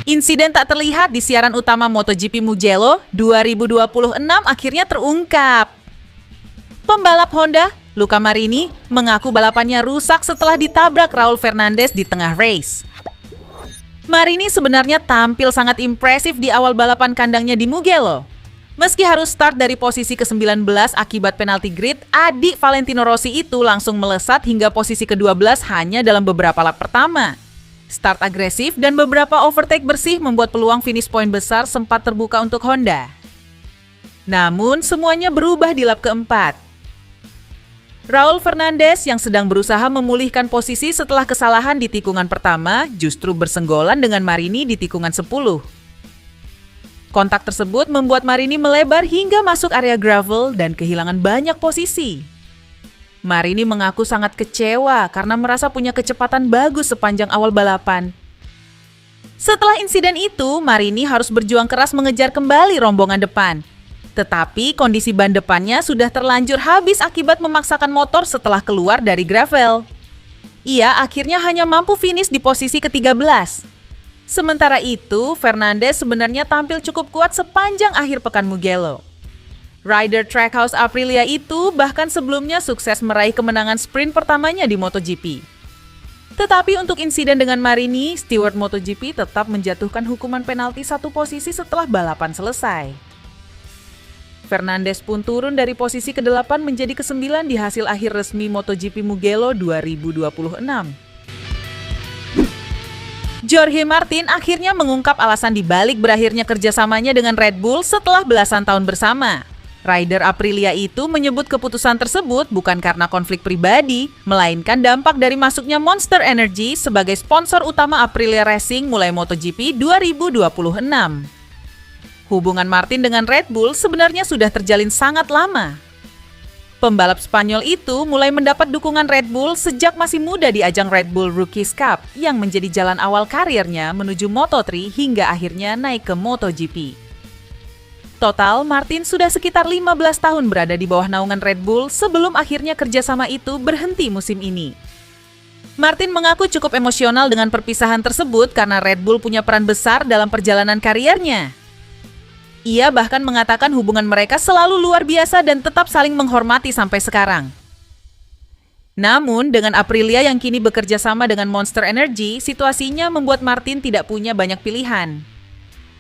Insiden tak terlihat di siaran utama MotoGP Mugello 2026 akhirnya terungkap. Pembalap Honda, Luca Marini, mengaku balapannya rusak setelah ditabrak Raul Fernandez di tengah race. Marini sebenarnya tampil sangat impresif di awal balapan kandangnya di Mugello. Meski harus start dari posisi ke-19 akibat penalti grid, adik Valentino Rossi itu langsung melesat hingga posisi ke-12 hanya dalam beberapa lap pertama. Start agresif dan beberapa overtake bersih membuat peluang finish poin besar sempat terbuka untuk Honda. Namun semuanya berubah di lap keempat. Raul Fernandez yang sedang berusaha memulihkan posisi setelah kesalahan di tikungan pertama justru bersenggolan dengan Marini di tikungan 10. Kontak tersebut membuat Marini melebar hingga masuk area gravel dan kehilangan banyak posisi. Marini mengaku sangat kecewa karena merasa punya kecepatan bagus sepanjang awal balapan. Setelah insiden itu, Marini harus berjuang keras mengejar kembali rombongan depan. Tetapi kondisi ban depannya sudah terlanjur habis akibat memaksakan motor setelah keluar dari gravel. Ia akhirnya hanya mampu finish di posisi ke-13. Sementara itu, Fernandez sebenarnya tampil cukup kuat sepanjang akhir pekan Mugello. Rider Trackhouse Aprilia itu bahkan sebelumnya sukses meraih kemenangan sprint pertamanya di MotoGP. Tetapi untuk insiden dengan Marini, steward MotoGP tetap menjatuhkan hukuman penalti satu posisi setelah balapan selesai. Fernandez pun turun dari posisi ke-8 menjadi ke-9 di hasil akhir resmi MotoGP Mugello 2026. Jorge Martin akhirnya mengungkap alasan dibalik berakhirnya kerjasamanya dengan Red Bull setelah belasan tahun bersama. Rider Aprilia itu menyebut keputusan tersebut bukan karena konflik pribadi, melainkan dampak dari masuknya Monster Energy sebagai sponsor utama Aprilia Racing mulai MotoGP 2026. Hubungan Martin dengan Red Bull sebenarnya sudah terjalin sangat lama. Pembalap Spanyol itu mulai mendapat dukungan Red Bull sejak masih muda di ajang Red Bull Rookies Cup yang menjadi jalan awal karirnya menuju Moto3 hingga akhirnya naik ke MotoGP. Total, Martin sudah sekitar 15 tahun berada di bawah naungan Red Bull sebelum akhirnya kerjasama itu berhenti musim ini. Martin mengaku cukup emosional dengan perpisahan tersebut karena Red Bull punya peran besar dalam perjalanan karirnya. Ia bahkan mengatakan hubungan mereka selalu luar biasa dan tetap saling menghormati sampai sekarang. Namun, dengan Aprilia yang kini bekerja sama dengan Monster Energy, situasinya membuat Martin tidak punya banyak pilihan.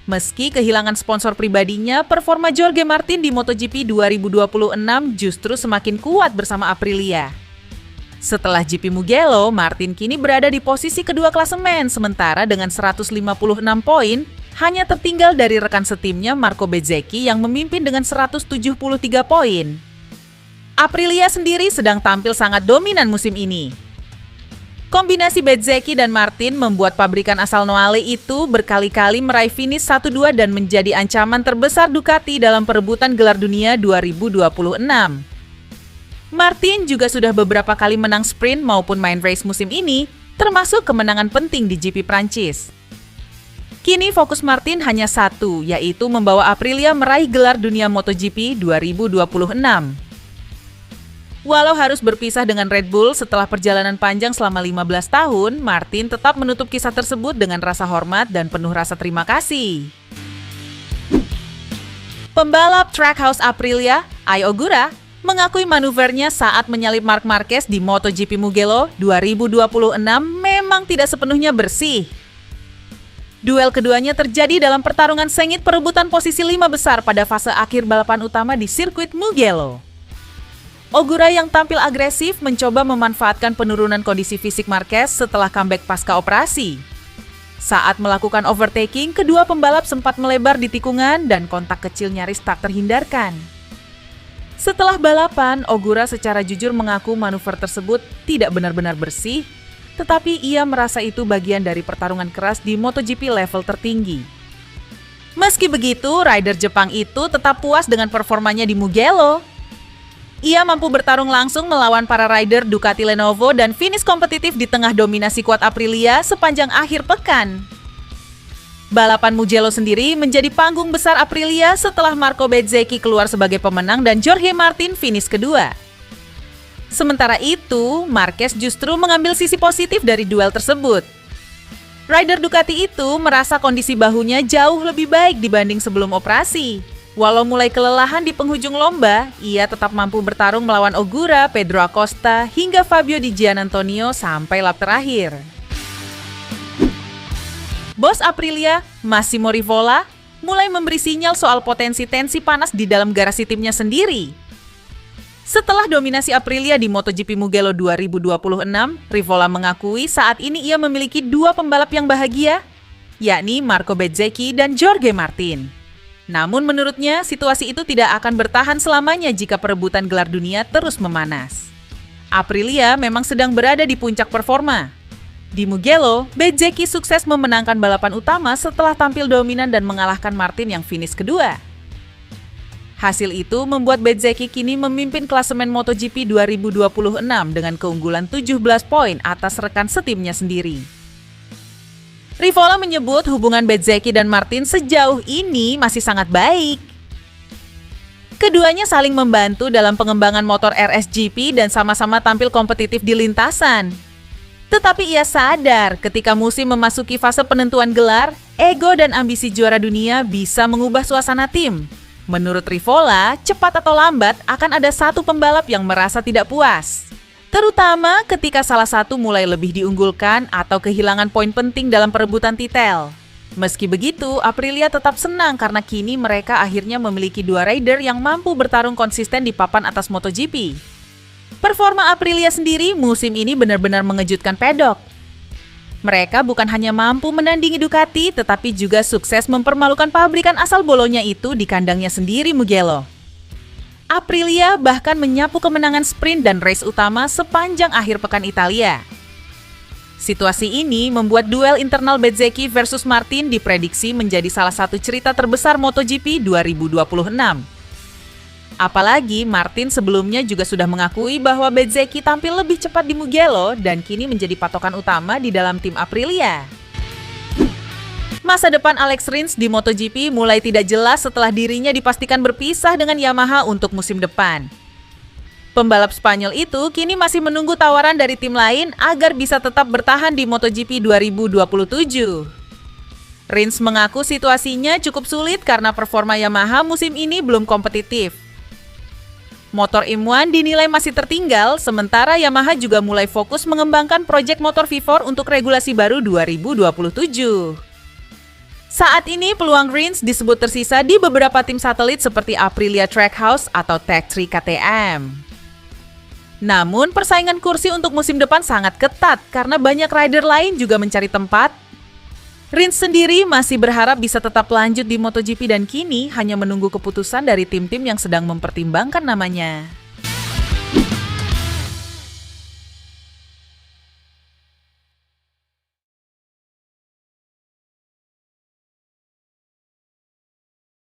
Meski kehilangan sponsor pribadinya, performa Jorge Martin di MotoGP 2026 justru semakin kuat bersama Aprilia. Setelah GP Mugello, Martin kini berada di posisi kedua klasemen, sementara dengan 156 poin, hanya tertinggal dari rekan setimnya Marco Bezzecchi yang memimpin dengan 173 poin. Aprilia sendiri sedang tampil sangat dominan musim ini. Kombinasi Bezzecchi dan Martin membuat pabrikan asal Noale itu berkali-kali meraih finish 1-2 dan menjadi ancaman terbesar Ducati dalam perebutan gelar dunia 2026. Martin juga sudah beberapa kali menang sprint maupun main race musim ini, termasuk kemenangan penting di GP Prancis. Kini fokus Martin hanya satu, yaitu membawa Aprilia meraih gelar dunia MotoGP 2026. Walau harus berpisah dengan Red Bull setelah perjalanan panjang selama 15 tahun, Martin tetap menutup kisah tersebut dengan rasa hormat dan penuh rasa terima kasih. Pembalap Trackhouse Aprilia, Ai Ogura, mengakui manuvernya saat menyalip Marc Marquez di MotoGP Mugello 2026 memang tidak sepenuhnya bersih. Duel keduanya terjadi dalam pertarungan sengit perebutan posisi 5 besar pada fase akhir balapan utama di sirkuit Mugello. Ogura yang tampil agresif mencoba memanfaatkan penurunan kondisi fisik Marquez setelah comeback pasca operasi. Saat melakukan overtaking, kedua pembalap sempat melebar di tikungan dan kontak kecil nyaris tak terhindarkan. Setelah balapan, Ogura secara jujur mengaku manuver tersebut tidak benar-benar bersih, tetapi ia merasa itu bagian dari pertarungan keras di MotoGP level tertinggi. Meski begitu, rider Jepang itu tetap puas dengan performanya di Mugello. Ia mampu bertarung langsung melawan para rider Ducati Lenovo dan finish kompetitif di tengah dominasi kuat Aprilia sepanjang akhir pekan. Balapan Mugello sendiri menjadi panggung besar Aprilia setelah Marco Bezzecchi keluar sebagai pemenang dan Jorge Martin finish kedua. Sementara itu, Marquez justru mengambil sisi positif dari duel tersebut. Rider Ducati itu merasa kondisi bahunya jauh lebih baik dibanding sebelum operasi. Walau mulai kelelahan di penghujung lomba, ia tetap mampu bertarung melawan Ogura, Pedro Acosta, hingga Fabio Di Giannantonio sampai lap terakhir. Bos Aprilia, Massimo Rivola, mulai memberi sinyal soal potensi tensi panas di dalam garasi timnya sendiri. Setelah dominasi Aprilia di MotoGP Mugello 2026, Rivola mengakui saat ini ia memiliki dua pembalap yang bahagia, yakni Marco Bezzecchi dan Jorge Martin. Namun menurutnya, situasi itu tidak akan bertahan selamanya jika perebutan gelar dunia terus memanas. Aprilia memang sedang berada di puncak performa. Di Mugello, Bezzecchi sukses memenangkan balapan utama setelah tampil dominan dan mengalahkan Martin yang finish kedua. Hasil itu membuat Bezzecchi kini memimpin klasemen MotoGP 2026 dengan keunggulan 17 poin atas rekan setimnya sendiri. Rivola menyebut hubungan Bezzecchi dan Martin sejauh ini masih sangat baik. Keduanya saling membantu dalam pengembangan motor RSGP dan sama-sama tampil kompetitif di lintasan. Tetapi ia sadar ketika musim memasuki fase penentuan gelar, ego dan ambisi juara dunia bisa mengubah suasana tim. Menurut Rivola, cepat atau lambat akan ada satu pembalap yang merasa tidak puas. Terutama ketika salah satu mulai lebih diunggulkan atau kehilangan poin penting dalam perebutan titel. Meski begitu, Aprilia tetap senang karena kini mereka akhirnya memiliki dua rider yang mampu bertarung konsisten di papan atas MotoGP. Performa Aprilia sendiri musim ini benar-benar mengejutkan pedok. Mereka bukan hanya mampu menandingi Ducati, tetapi juga sukses mempermalukan pabrikan asal Bolonya itu di kandangnya sendiri Mugello. Aprilia bahkan menyapu kemenangan sprint dan race utama sepanjang akhir pekan Italia. Situasi ini membuat duel internal Bezzecchi versus Martin diprediksi menjadi salah satu cerita terbesar MotoGP 2026. Apalagi Martin sebelumnya juga sudah mengakui bahwa Bezzecchi tampil lebih cepat di Mugello dan kini menjadi patokan utama di dalam tim Aprilia. Masa depan Alex Rins di MotoGP mulai tidak jelas setelah dirinya dipastikan berpisah dengan Yamaha untuk musim depan. Pembalap Spanyol itu kini masih menunggu tawaran dari tim lain agar bisa tetap bertahan di MotoGP 2027. Rins mengaku situasinya cukup sulit karena performa Yamaha musim ini belum kompetitif. Motor M1 dinilai masih tertinggal, sementara Yamaha juga mulai fokus mengembangkan proyek motor V4 untuk regulasi baru 2027. Saat ini peluang Rins disebut tersisa di beberapa tim satelit seperti Aprilia Trackhouse atau Tech3 KTM. Namun persaingan kursi untuk musim depan sangat ketat karena banyak rider lain juga mencari tempat. Rins sendiri masih berharap bisa tetap lanjut di MotoGP dan kini hanya menunggu keputusan dari tim-tim yang sedang mempertimbangkan namanya.